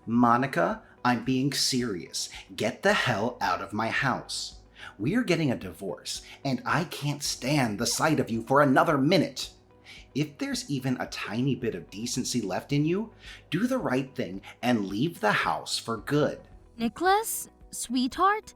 Monica, I'm being serious. Get the hell out of my house. We're getting a divorce, and I can't stand the sight of you for another minute. If there's even a tiny bit of decency left in you, do the right thing and leave the house for good. Nicholas, sweetheart,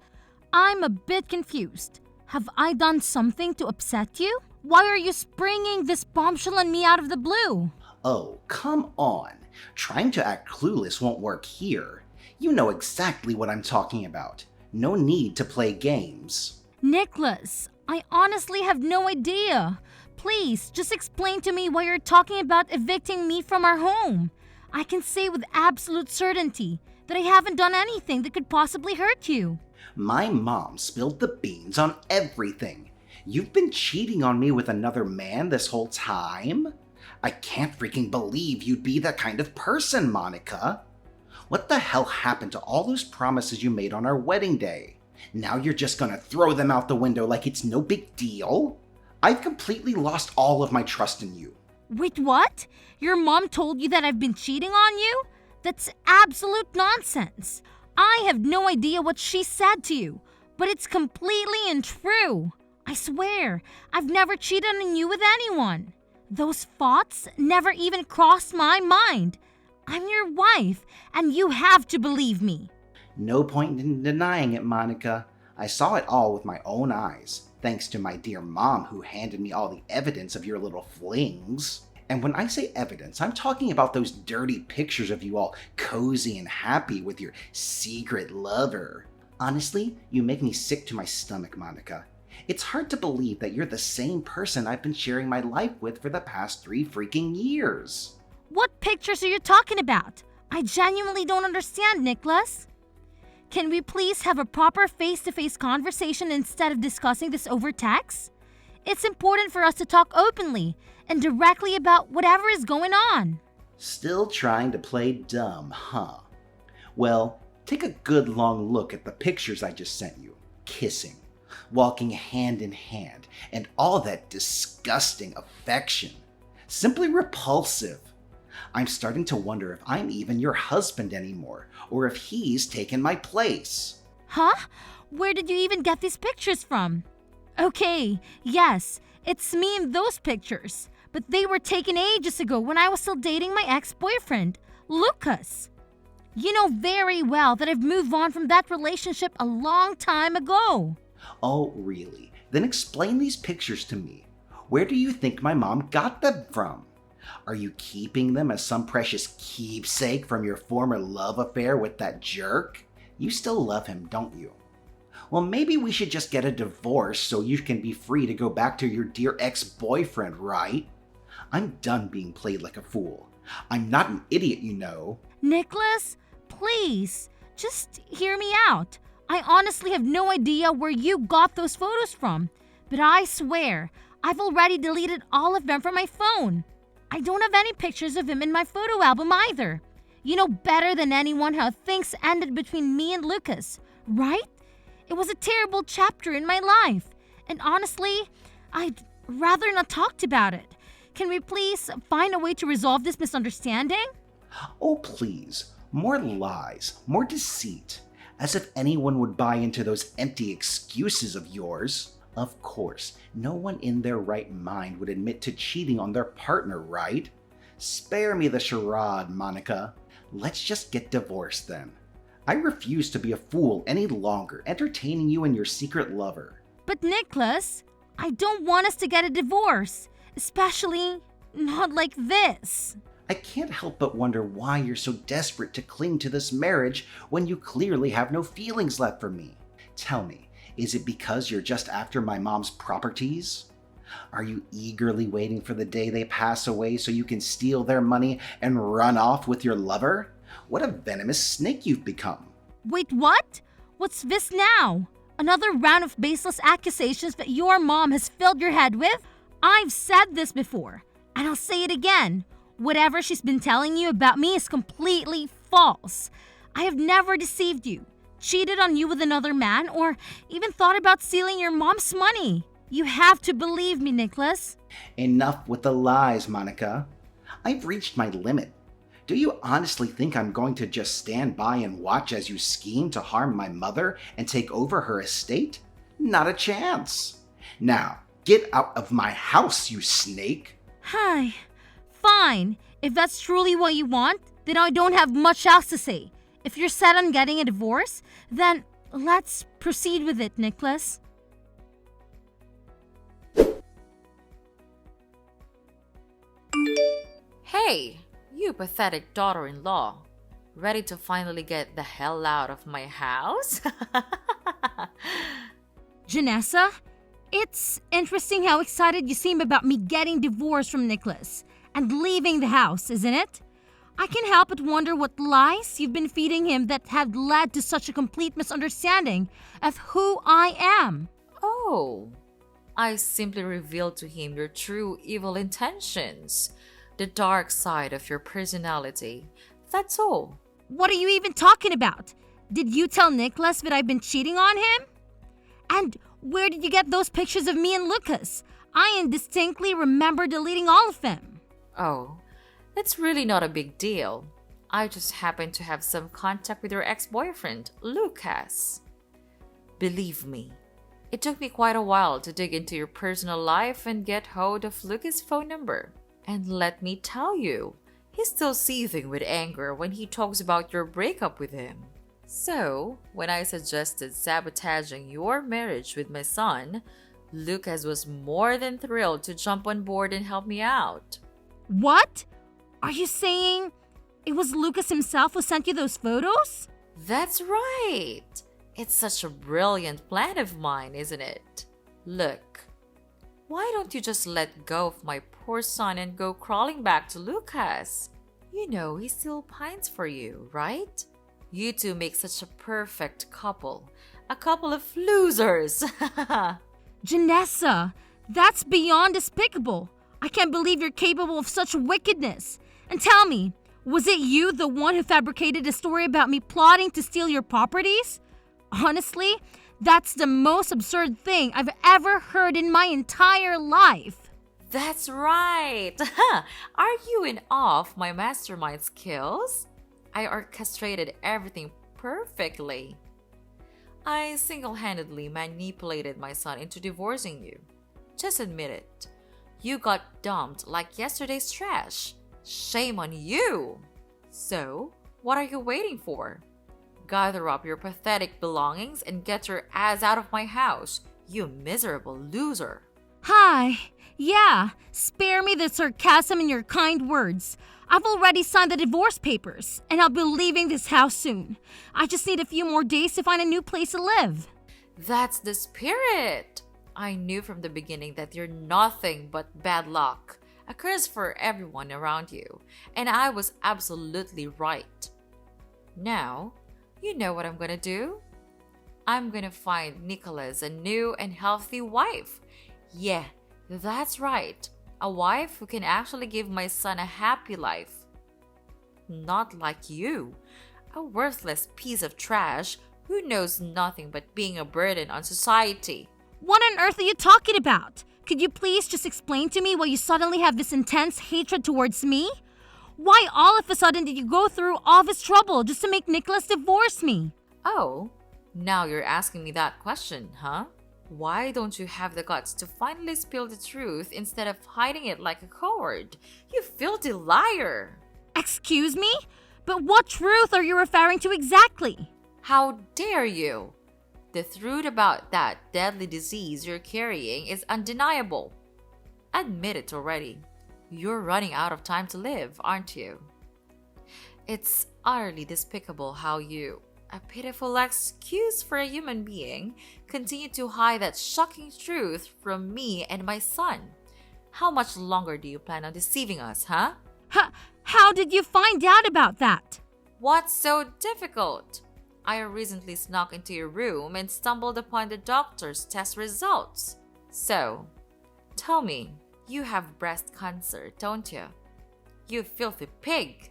I'm a bit confused. Have I done something to upset you? Why are you springing this bombshell on me out of the blue? Oh, come on. Trying to act clueless won't work here. You know exactly what I'm talking about. No need to play games. Nicholas, I honestly have no idea. Please, just explain to me why you're talking about evicting me from our home. I can say with absolute certainty that I haven't done anything that could possibly hurt you. My mom spilled the beans on everything. You've been cheating on me with another man this whole time? I can't freaking believe you'd be that kind of person, Monica. What the hell happened to all those promises you made on our wedding day? Now you're just gonna throw them out the window like it's no big deal? I've completely lost all of my trust in you. Wait, what? Your mom told you that I've been cheating on you? That's absolute nonsense. I have no idea what she said to you, but it's completely untrue. I swear, I've never cheated on you with anyone. Those thoughts never even crossed my mind. I'm your wife, and you have to believe me. No point in denying it, Monica. I saw it all with my own eyes, thanks to my dear mom who handed me all the evidence of your little flings. And when I say evidence, I'm talking about those dirty pictures of you all cozy and happy with your secret lover. Honestly, you make me sick to my stomach, Monica. It's hard to believe that you're the same person I've been sharing my life with for the past 3 freaking years. What pictures are you talking about? I genuinely don't understand, Nicholas. Can we please have a proper face-to-face conversation instead of discussing this over text? It's important for us to talk openly and directly about whatever is going on. Still trying to play dumb, huh? Well, take a good long look at the pictures I just sent you. Kissing, walking hand in hand, and all that disgusting affection. Simply repulsive. I'm starting to wonder if I'm even your husband anymore, or if he's taken my place. Huh? Where did you even get these pictures from? Okay, yes, it's me in those pictures, but they were taken ages ago when I was still dating my ex-boyfriend, Lucas. You know very well that I've moved on from that relationship a long time ago. Oh, really? Then explain these pictures to me. Where do you think my mom got them from? Are you keeping them as some precious keepsake from your former love affair with that jerk? You still love him, don't you? Well, maybe we should just get a divorce so you can be free to go back to your dear ex-boyfriend, right? I'm done being played like a fool. I'm not an idiot, you know. Nicholas, please, just hear me out. I honestly have no idea where you got those photos from, but I swear, I've already deleted all of them from my phone. I don't have any pictures of him in my photo album either. You know better than anyone how things ended between me and Lucas, right? It was a terrible chapter in my life, and honestly, I'd rather not talk about it. Can we please find a way to resolve this misunderstanding? Oh, please. More lies, more deceit. As if anyone would buy into those empty excuses of yours. Of course, no one in their right mind would admit to cheating on their partner, right? Spare me the charade, Monica. Let's just get divorced then. I refuse to be a fool any longer, entertaining you and your secret lover. But Nicholas, I don't want us to get a divorce, especially not like this. I can't help but wonder why you're so desperate to cling to this marriage when you clearly have no feelings left for me. Tell me, is it because you're just after my mom's properties? Are you eagerly waiting for the day they pass away so you can steal their money and run off with your lover? What a venomous snake you've become. Wait, what? What's this now? Another round of baseless accusations that your mom has filled your head with? I've said this before, and I'll say it again. Whatever she's been telling you about me is completely false. I have never deceived you, cheated on you with another man, or even thought about stealing your mom's money. You have to believe me, Nicholas. Enough with the lies, Monica. I've reached my limit. Do you honestly think I'm going to just stand by and watch as you scheme to harm my mother and take over her estate? Not a chance. Now, get out of my house, you snake! Hi. Fine. If that's truly what you want, then I don't have much else to say. If you're set on getting a divorce, then let's proceed with it, Nicholas. Hey, you pathetic daughter-in-law. Ready to finally get the hell out of my house? Janessa, it's interesting how excited you seem about me getting divorced from Nicholas and leaving the house, isn't it? I can't help but wonder what lies you've been feeding him that have led to such a complete misunderstanding of who I am. Oh, I simply revealed to him your true evil intentions, the dark side of your personality. That's all. What are you even talking about? Did you tell Nicholas that I've been cheating on him? And where did you get those pictures of me and Lucas? I indistinctly remember deleting all of them. Oh, that's really not a big deal. I just happened to have some contact with your ex-boyfriend, Lucas. Believe me, it took me quite a while to dig into your personal life and get hold of Lucas' phone number. And let me tell you, he's still seething with anger when he talks about your breakup with him. So, when I suggested sabotaging your marriage with my son, Lucas was more than thrilled to jump on board and help me out. What? Are you saying it was Lucas himself who sent you those photos? That's right! It's such a brilliant plan of mine, isn't it? Look, why don't you just let go of my poor son and go crawling back to Lucas? You know he still pines for you, right? You two make such a perfect couple. A couple of losers! Janessa, that's beyond despicable. I can't believe you're capable of such wickedness. And tell me, was it you the one who fabricated a story about me plotting to steal your properties? Honestly, that's the most absurd thing I've ever heard in my entire life. That's right! Are you in awe of my mastermind skills? I orchestrated everything perfectly. I single-handedly manipulated my son into divorcing you. Just admit it. You got dumped like yesterday's trash. Shame on you! So, what are you waiting for? Gather up your pathetic belongings and get your ass out of my house, you miserable loser. Hi. Yeah, spare me the sarcasm in your kind words. I've already signed the divorce papers, and I'll be leaving this house soon. I just need a few more days to find a new place to live. That's the spirit! I knew from the beginning that you're nothing but bad luck, a curse for everyone around you, and I was absolutely right. Now, you know what I'm gonna do? I'm gonna find Nicholas a new and healthy wife. Yeah, that's right. A wife who can actually give my son a happy life. Not like you, a worthless piece of trash who knows nothing but being a burden on society. What on earth are you talking about? Could you please just explain to me why you suddenly have this intense hatred towards me? Why all of a sudden did you go through all this trouble just to make Nicholas divorce me? Oh, now you're asking me that question, huh? Why don't you have the guts to finally spill the truth instead of hiding it like a coward? You filthy liar! Excuse me? But what truth are you referring to exactly? How dare you? The truth about that deadly disease you're carrying is undeniable. Admit it already. You're running out of time to live, aren't you? It's utterly despicable how you, a pitiful excuse for a human being, continue to hide that shocking truth from me and my son. How much longer do you plan on deceiving us, huh? How did you find out about that? What's so difficult? I recently snuck into your room and stumbled upon the doctor's test results. So, tell me, you have breast cancer, don't you? You filthy pig!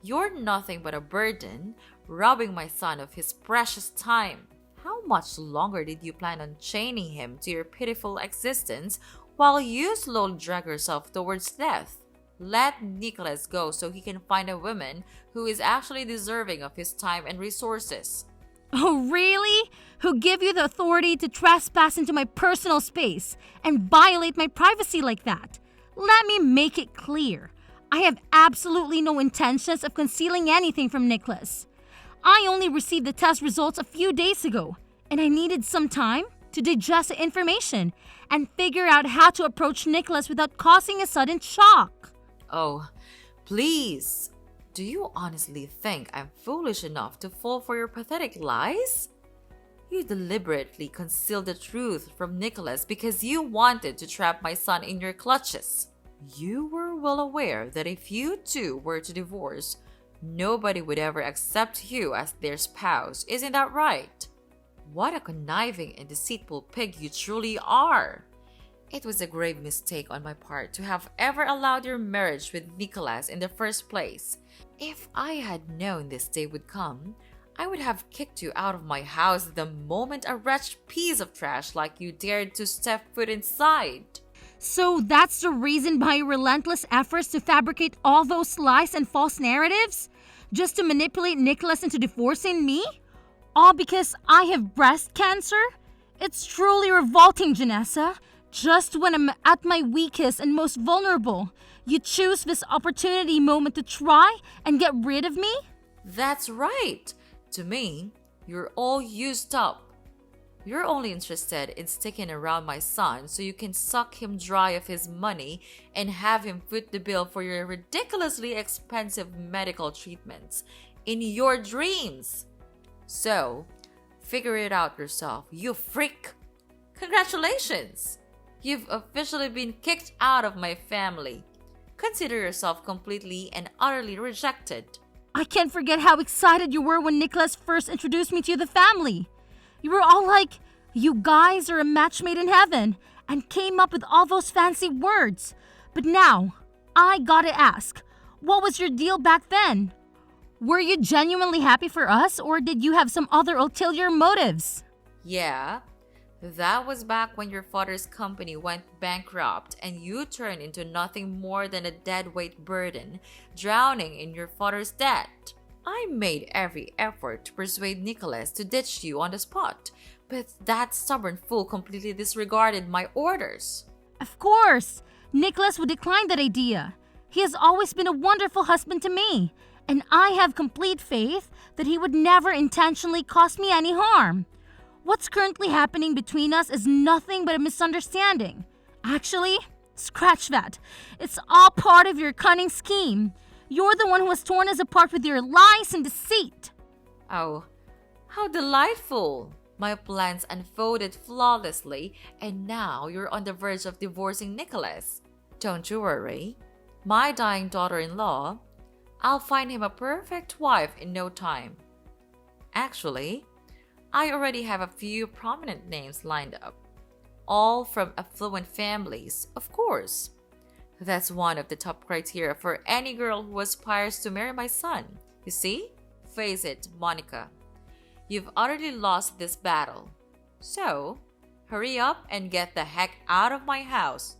You're nothing but a burden, robbing my son of his precious time. How much longer did you plan on chaining him to your pitiful existence while you slowly drag yourself towards death? Let Nicholas go so he can find a woman who is actually deserving of his time and resources. Oh, really? Who give you the authority to trespass into my personal space and violate my privacy like that? Let me make it clear. I have absolutely no intentions of concealing anything from Nicholas. I only received the test results a few days ago, and I needed some time to digest the information and figure out how to approach Nicholas without causing a sudden shock. Oh, please. Do you honestly think I'm foolish enough to fall for your pathetic lies? You deliberately concealed the truth from Nicholas because you wanted to trap my son in your clutches. You were well aware that if you two were to divorce, nobody would ever accept you as their spouse. Isn't that right? What a conniving and deceitful pig you truly are. It was a grave mistake on my part to have ever allowed your marriage with Nicholas in the first place. If I had known this day would come, I would have kicked you out of my house the moment a wretched piece of trash like you dared to step foot inside. So that's the reason behind your relentless efforts to fabricate all those lies and false narratives? Just to manipulate Nicholas into divorcing me? All because I have breast cancer? It's truly revolting, Janessa. Just when I'm at my weakest and most vulnerable, you choose this opportunity moment to try and get rid of me? That's right. To me, you're all used up. You're only interested in sticking around my son so you can suck him dry of his money and have him foot the bill for your ridiculously expensive medical treatments in your dreams. So, figure it out yourself, you freak. Congratulations! You've officially been kicked out of my family. Consider yourself completely and utterly rejected. I can't forget how excited you were when Nicholas first introduced me to the family. You were all like, you guys are a match made in heaven, and came up with all those fancy words. But now, I gotta ask, what was your deal back then? Were you genuinely happy for us, or did you have some other ulterior motives? Yeah, that was back when your father's company went bankrupt and you turned into nothing more than a deadweight burden, drowning in your father's debt. I made every effort to persuade Nicholas to ditch you on the spot, but that stubborn fool completely disregarded my orders. Of course, Nicholas would decline that idea. He has always been a wonderful husband to me, and I have complete faith that he would never intentionally cause me any harm. What's currently happening between us is nothing but a misunderstanding. Actually, scratch that. It's all part of your cunning scheme. You're the one who has torn us apart with your lies and deceit. Oh, how delightful! My plans unfolded flawlessly, and now you're on the verge of divorcing Nicholas. Don't you worry. My dying daughter-in-law, I'll find him a perfect wife in no time. Actually, I already have a few prominent names lined up. All from affluent families, of course. That's one of the top criteria for any girl who aspires to marry my son. You see? Face it, Monica. You've utterly lost this battle. So, hurry up and get the heck out of my house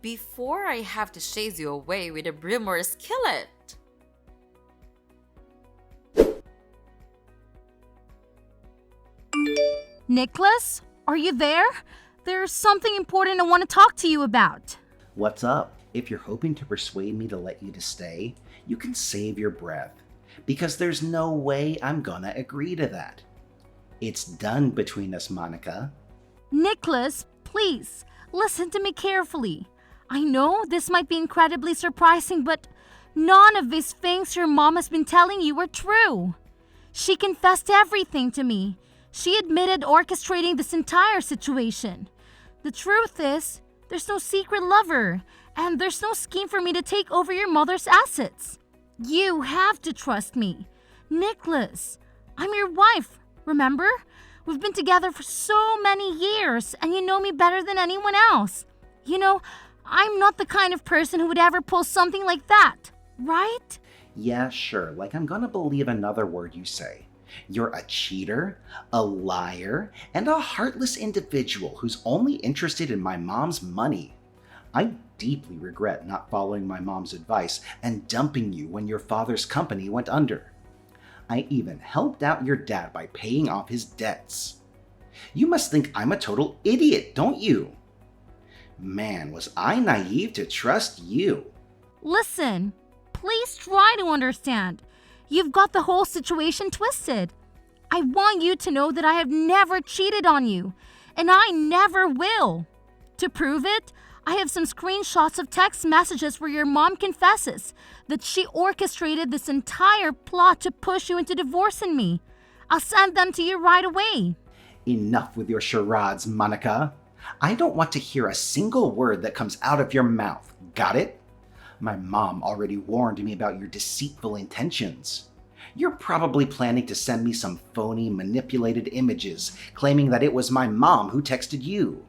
before I have to chase you away with a broom or a skillet. Nicholas, are you there? There's something important I want to talk to you about. What's up? If you're hoping to persuade me to let you to stay, you can save your breath, because there's no way I'm gonna agree to that. It's done between us, Monica. Nicholas, please, listen to me carefully. I know this might be incredibly surprising, but none of these things your mom has been telling you are true. She confessed everything to me. She admitted orchestrating this entire situation. The truth is, there's no secret lover, and there's no scheme for me to take over your mother's assets. You have to trust me. Nicholas, I'm your wife, remember? We've been together for so many years, and you know me better than anyone else. You know, I'm not the kind of person who would ever pull something like that, right? Yeah, sure, like I'm gonna believe another word you say. You're a cheater, a liar, and a heartless individual who's only interested in my mom's money. I deeply regret not following my mom's advice and dumping you when your father's company went under. I even helped out your dad by paying off his debts. You must think I'm a total idiot, don't you? Man, was I naive to trust you. Listen, please try to understand. You've got the whole situation twisted. I want you to know that I have never cheated on you, and I never will. To prove it, I have some screenshots of text messages where your mom confesses that she orchestrated this entire plot to push you into divorcing me. I'll send them to you right away. Enough with your charades, Monica. I don't want to hear a single word that comes out of your mouth. Got it? My mom already warned me about your deceitful intentions. You're probably planning to send me some phony, manipulated images, claiming that it was my mom who texted you.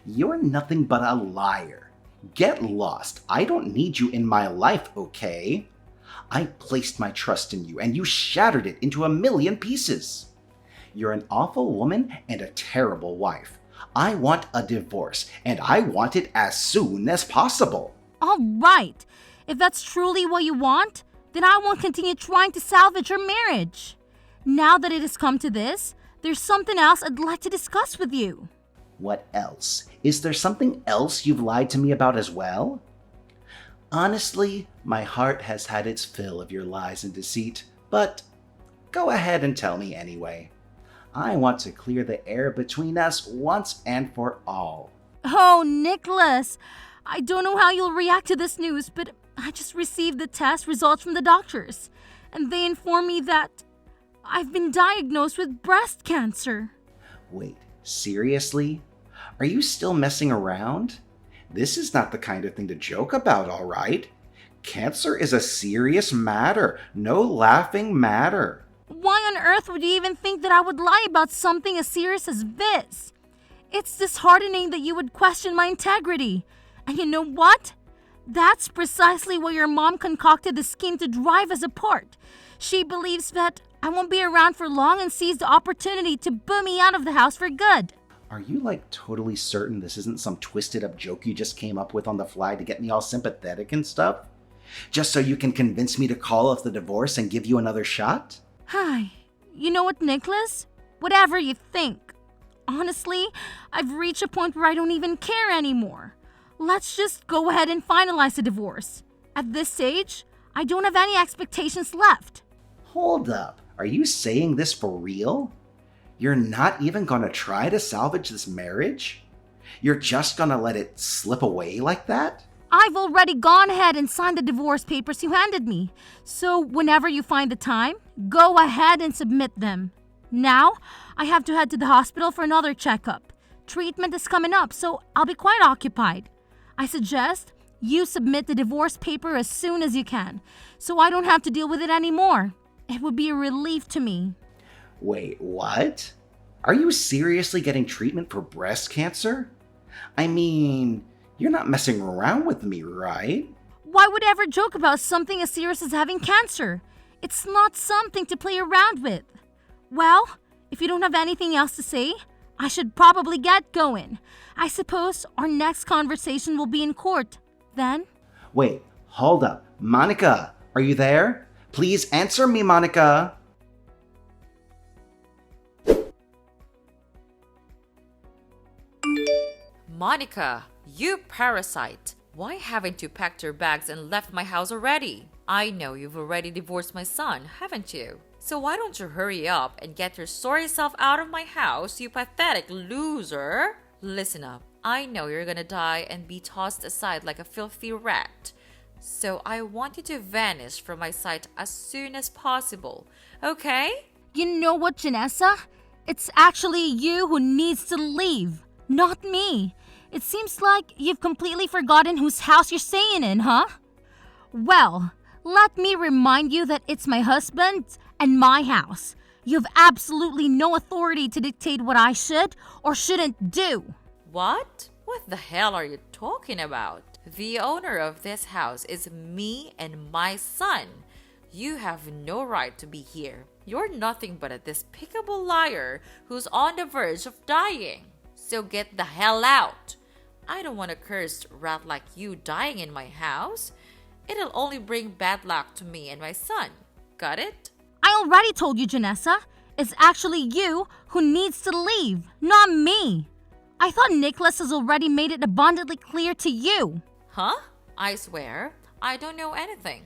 You're nothing but a liar. Get lost. I don't need you in my life, okay? I placed my trust in you, and you shattered it into a million pieces. You're an awful woman and a terrible wife. I want a divorce, and I want it as soon as possible. All right. If that's truly what you want, then I won't continue trying to salvage your marriage. Now that it has come to this, there's something else I'd like to discuss with you. What else? Is there something else you've lied to me about as well? Honestly, my heart has had its fill of your lies and deceit, but go ahead and tell me anyway. I want to clear the air between us once and for all. Oh, Nicholas, I don't know how you'll react to this news, but I just received the test results from the doctors, and they informed me that I've been diagnosed with breast cancer. Wait, seriously? Are you still messing around? This is not the kind of thing to joke about, all right? Cancer is a serious matter, no laughing matter. Why on earth would you even think that I would lie about something as serious as this? It's disheartening that you would question my integrity. And you know what? That's precisely why your mom concocted the scheme to drive us apart. She believes that I won't be around for long and sees the opportunity to boo me out of the house for good. Are you totally certain this isn't some twisted up joke you just came up with on the fly to get me all sympathetic and stuff? Just so you can convince me to call off the divorce and give you another shot? Hi. You know what, Nicholas? Whatever you think. Honestly, I've reached a point where I don't even care anymore. Let's just go ahead and finalize the divorce. At this stage, I don't have any expectations left. Hold up. Are you saying this for real? You're not even gonna try to salvage this marriage? You're just gonna let it slip away like that? I've already gone ahead and signed the divorce papers you handed me. So whenever you find the time, go ahead and submit them. Now, I have to head to the hospital for another checkup. Treatment is coming up, so I'll be quite occupied. I suggest you submit the divorce paper as soon as you can, so I don't have to deal with it anymore. It would be a relief to me. Wait, what? Are you seriously getting treatment for breast cancer? I mean, you're not messing around with me, right? Why would I ever joke about something as serious as having cancer? It's not something to play around with. Well, if you don't have anything else to say, I should probably get going. I suppose our next conversation will be in court. Then? Wait, hold up. Monica, are you there? Please answer me, Monica. Monica, you parasite. Why haven't you packed your bags and left my house already? I know you've already divorced my son, haven't you? So why don't you hurry up and get your sorry self out of my house, you pathetic loser? Listen up. I know you're gonna die and be tossed aside like a filthy rat. So I want you to vanish from my sight as soon as possible, okay? You know what, Janessa? It's actually you who needs to leave, not me. It seems like you've completely forgotten whose house you're staying in, huh? Well, let me remind you that it's my husband's and my house. You have absolutely no authority to dictate what I should or shouldn't do. What? What the hell are you talking about? The owner of this house is me and my son. You have no right to be here. You're nothing but a despicable liar who's on the verge of dying. So get the hell out. I don't want a cursed rat like you dying in my house. It'll only bring bad luck to me and my son. Got it? I already told you, Janessa. It's actually you who needs to leave, not me. I thought Nicholas has already made it abundantly clear to you. Huh? I swear, I don't know anything.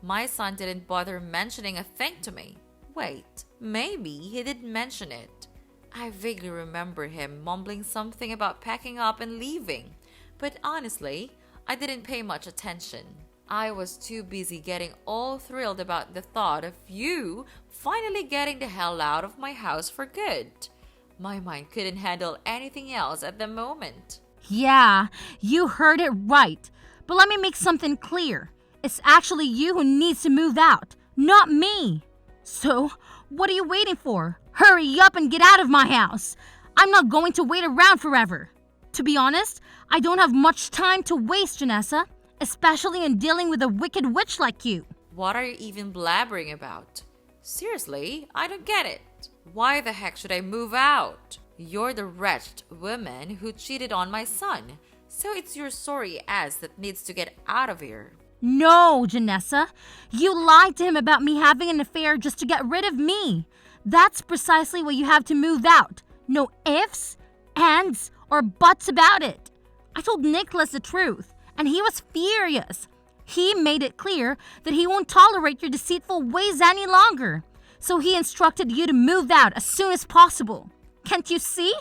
My son didn't bother mentioning a thing to me. Wait, maybe he did mention it. I vaguely remember him mumbling something about packing up and leaving, but honestly, I didn't pay much attention. I was too busy getting all thrilled about the thought of you finally getting the hell out of my house for good. My mind couldn't handle anything else at the moment. Yeah, you heard it right. But let me make something clear. It's actually you who needs to move out, not me. So, what are you waiting for? Hurry up and get out of my house. I'm not going to wait around forever. To be honest, I don't have much time to waste, Janessa, especially in dealing with a wicked witch like you. What are you even blabbering about? Seriously, I don't get it. Why the heck should I move out? You're the wretched woman who cheated on my son, so it's your sorry ass that needs to get out of here. No, Janessa. You lied to him about me having an affair just to get rid of me. That's precisely why you have to move out. No ifs, ands, or buts about it. I told Nicholas the truth, and he was furious. He made it clear that he won't tolerate your deceitful ways any longer. So he instructed you to move out as soon as possible. Can't you see?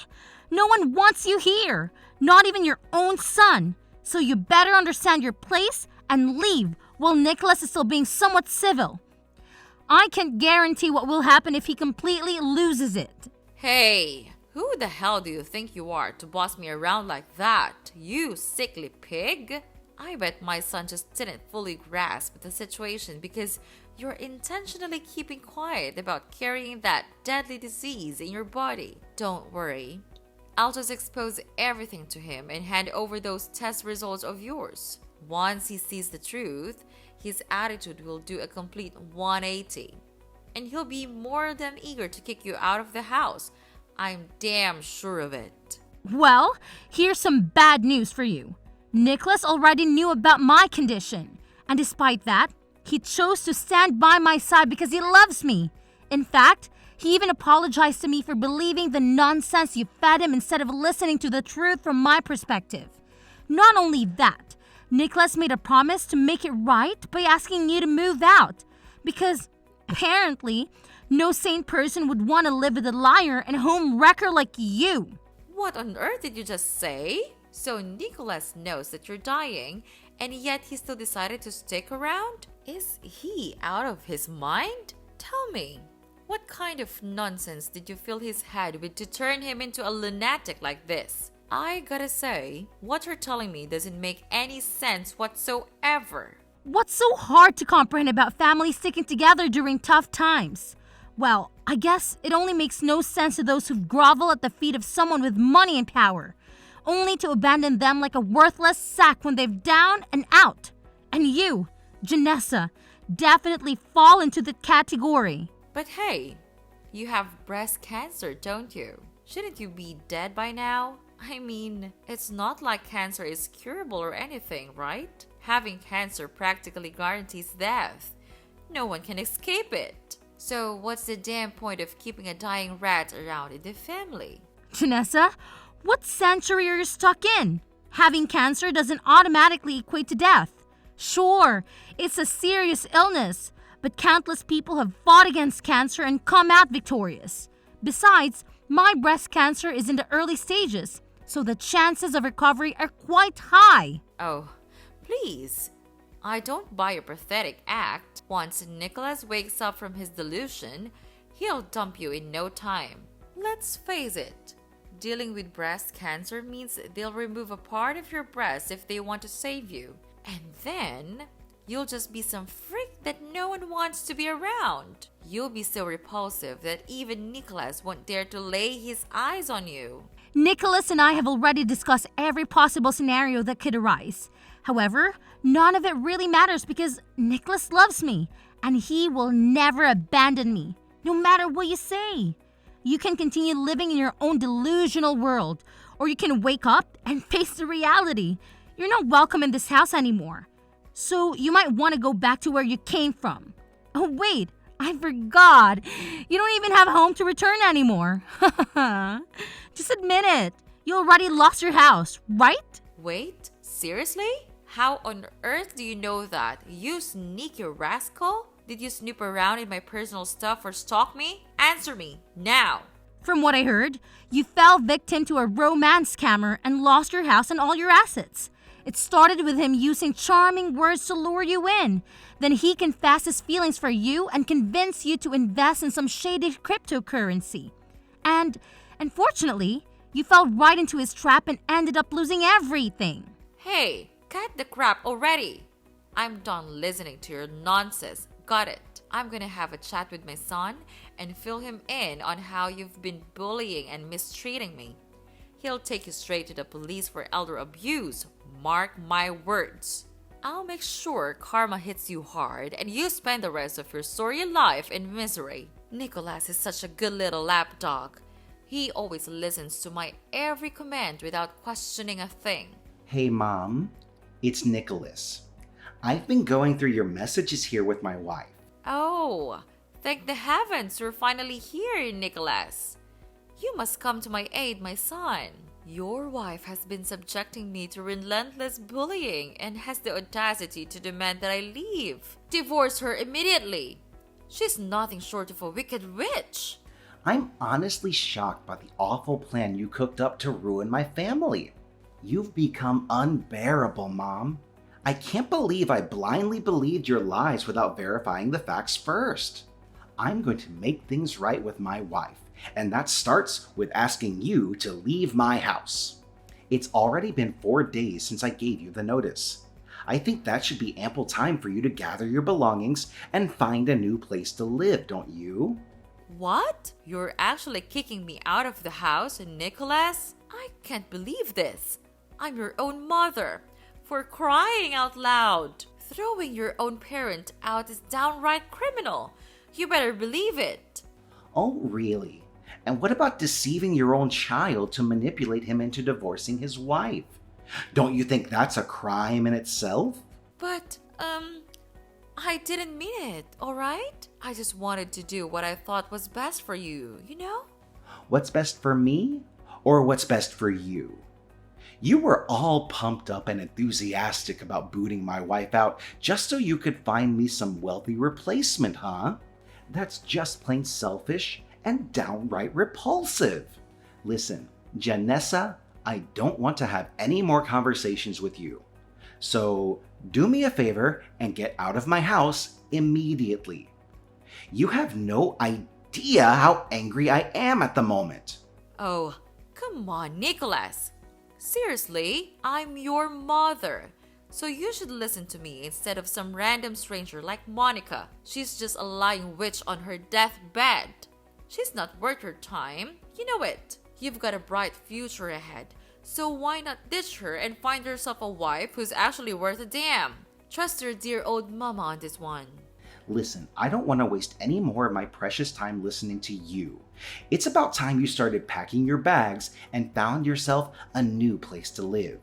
No one wants you here, not even your own son. So you better understand your place and leave while Nicholas is still being somewhat civil. I can't guarantee what will happen if he completely loses it. Hey, who the hell do you think you are to boss me around like that, you sickly pig? I bet my son just didn't fully grasp the situation because you're intentionally keeping quiet about carrying that deadly disease in your body. Don't worry. I'll just expose everything to him and hand over those test results of yours. Once he sees the truth, his attitude will do a complete 180. And he'll be more than eager to kick you out of the house. I'm damn sure of it. Well, here's some bad news for you. Nicholas already knew about my condition, and despite that, he chose to stand by my side because he loves me. In fact, he even apologized to me for believing the nonsense you fed him instead of listening to the truth from my perspective. Not only that, Nicholas made a promise to make it right by asking you to move out, because apparently, no sane person would want to live with a liar and home wrecker like you. What on earth did you just say? So Nicholas knows that you're dying, and yet he still decided to stick around? Is he out of his mind? Tell me, what kind of nonsense did you fill his head with to turn him into a lunatic like this? I gotta say, what you're telling me doesn't make any sense whatsoever. What's so hard to comprehend about families sticking together during tough times? Well, I guess it only makes no sense to those who grovel at the feet of someone with money and power, only to abandon them like a worthless sack when they've down and out. And you, Janessa, definitely fall into the category. But hey, you have breast cancer, don't you? Shouldn't you be dead by now? I mean, it's not like cancer is curable or anything, right? Having cancer practically guarantees death. No one can escape it. So what's the damn point of keeping a dying rat around in the family? Janessa, what century are you stuck in? Having cancer doesn't automatically equate to death. Sure, it's a serious illness, but countless people have fought against cancer and come out victorious. Besides, my breast cancer is in the early stages, so the chances of recovery are quite high. Oh, please. I don't buy your pathetic act. Once Nicholas wakes up from his delusion, he'll dump you in no time. Let's face it, dealing with breast cancer means they'll remove a part of your breast if they want to save you. And then, you'll just be some freak that no one wants to be around. You'll be so repulsive that even Nicholas won't dare to lay his eyes on you. Nicholas and I have already discussed every possible scenario that could arise. However, none of it really matters because Nicholas loves me and he will never abandon me, no matter what you say. You can continue living in your own delusional world, or you can wake up and face the reality. You're not welcome in this house anymore. So you might want to go back to where you came from. Oh, wait, I forgot. You don't even have a home to return anymore. Just admit it. You already lost your house, right? Wait, seriously? How on earth do you know that? You sneaky rascal? Did you snoop around in my personal stuff or stalk me? Answer me, now! From what I heard, you fell victim to a romance scammer and lost your house and all your assets. It started with him using charming words to lure you in. Then he confessed his feelings for you and convinced you to invest in some shady cryptocurrency. And unfortunately, you fell right into his trap and ended up losing everything. Hey, cut the crap already! I'm done listening to your nonsense. Got it. I'm gonna have a chat with my son and fill him in on how you've been bullying and mistreating me. He'll take you straight to the police for elder abuse. Mark my words. I'll make sure karma hits you hard and you spend the rest of your sorry life in misery. Nicholas is such a good little lapdog. He always listens to my every command without questioning a thing. Hey, Mom. It's Nicholas. I've been going through your messages here with my wife. Oh, thank the heavens you're finally here, Nicholas. You must come to my aid, my son. Your wife has been subjecting me to relentless bullying and has the audacity to demand that I leave. Divorce her immediately. She's nothing short of a wicked witch. I'm honestly shocked by the awful plan you cooked up to ruin my family. You've become unbearable, Mom. I can't believe I blindly believed your lies without verifying the facts first. I'm going to make things right with my wife, and that starts with asking you to leave my house. It's already been 4 days since I gave you the notice. I think that should be ample time for you to gather your belongings and find a new place to live, don't you? What? You're actually kicking me out of the house, Nicholas? I can't believe this. I'm your own mother. For crying out loud. Throwing your own parent out is downright criminal. You better believe it. Oh, really? And what about deceiving your own child to manipulate him into divorcing his wife? Don't you think that's a crime in itself? But, I didn't mean it, alright? I just wanted to do what I thought was best for you, you know? What's best for me? Or what's best for you? You were all pumped up and enthusiastic about booting my wife out just so you could find me some wealthy replacement, huh? That's just plain selfish and downright repulsive. Listen, Janessa, I don't want to have any more conversations with you. So do me a favor and get out of my house immediately. You have no idea how angry I am at the moment. Oh, come on, Nicholas. Seriously, I'm your mother. So you should listen to me instead of some random stranger like Monica. She's just a lying witch on her deathbed. She's not worth your time. You know it. You've got a bright future ahead. So why not ditch her and find yourself a wife who's actually worth a damn? Trust your dear old mama on this one. Listen, I don't want to waste any more of my precious time listening to you. It's about time you started packing your bags and found yourself a new place to live.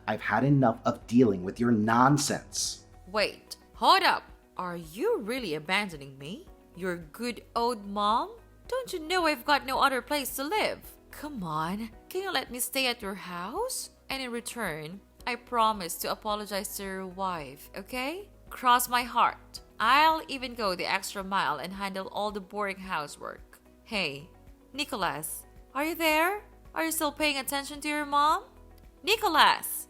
I've had enough of dealing with your nonsense. Wait, hold up. Are you really abandoning me? Your good old mom? Don't you know I've got no other place to live? Come on, can you let me stay at your house? And in return, I promise to apologize to your wife, okay? Cross my heart. I'll even go the extra mile and handle all the boring housework. Hey, Nicholas, are you there? Are you still paying attention to your mom? Nicholas!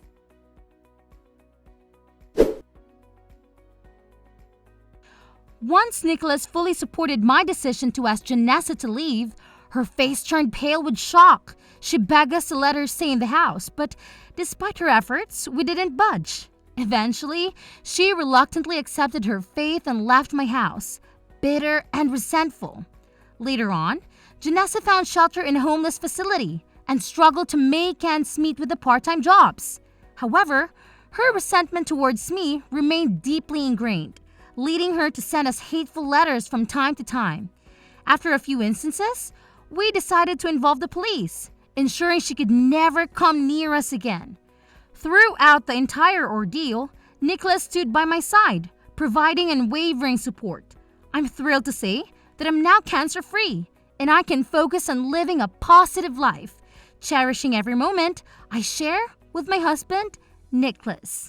Once Nicholas fully supported my decision to ask Janessa to leave, her face turned pale with shock. She begged us to let her stay in the house, but despite her efforts, we didn't budge. Eventually, she reluctantly accepted her fate and left my house, bitter and resentful. Later on, Janessa found shelter in a homeless facility and struggled to make ends meet with the part-time jobs. However, her resentment towards me remained deeply ingrained, leading her to send us hateful letters from time to time. After a few instances, we decided to involve the police. ensuring she could never come near us again. Throughout the entire ordeal, Nicholas stood by my side, providing unwavering support. I'm thrilled to say that I'm now cancer-free and I can focus on living a positive life, cherishing every moment I share with my husband, Nicholas.